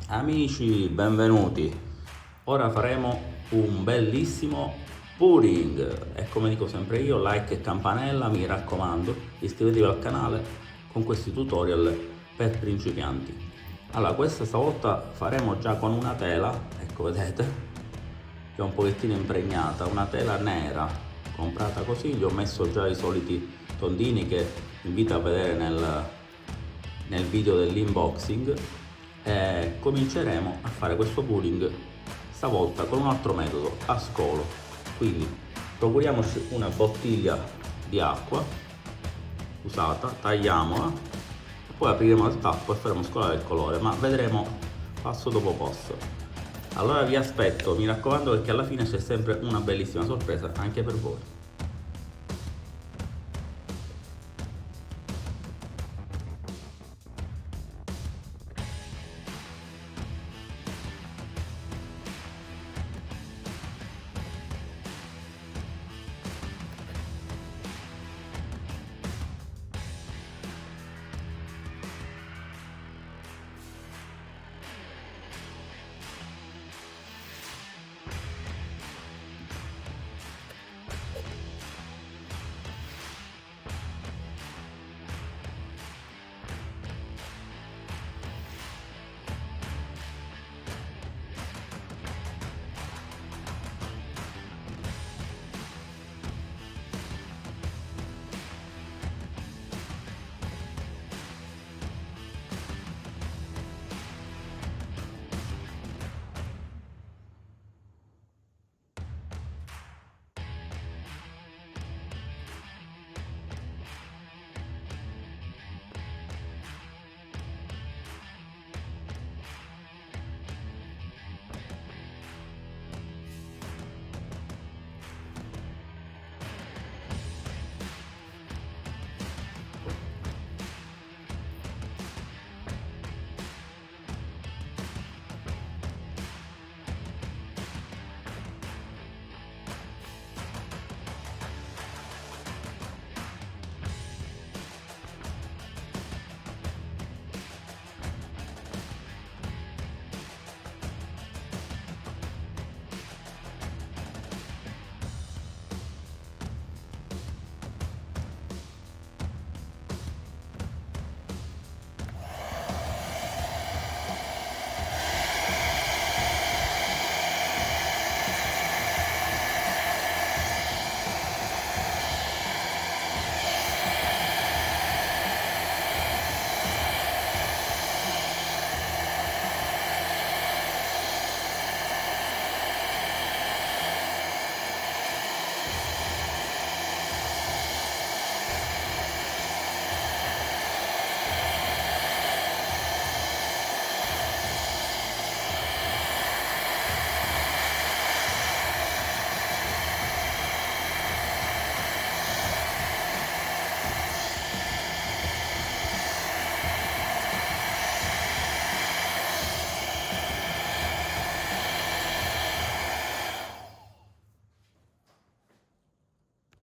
Amici, benvenuti. Ora faremo un bellissimo pouring e come dico sempre io, like e campanella, mi raccomando, iscrivetevi al canale con questi tutorial per principianti. Allora, questa stavolta faremo già con una tela, ecco vedete, che è un pochettino impregnata, una tela nera, comprata così, gli ho messo già i soliti tondini che invito a vedere nel video dell'unboxing. Cominceremo a fare questo pouring stavolta con un altro metodo, a scolo. Quindi procuriamoci una bottiglia di acqua usata, tagliamola, poi apriremo il tappo e faremo scolare il colore, ma vedremo passo dopo passo. Allora vi aspetto, mi raccomando, perché alla fine c'è sempre una bellissima sorpresa anche per voi.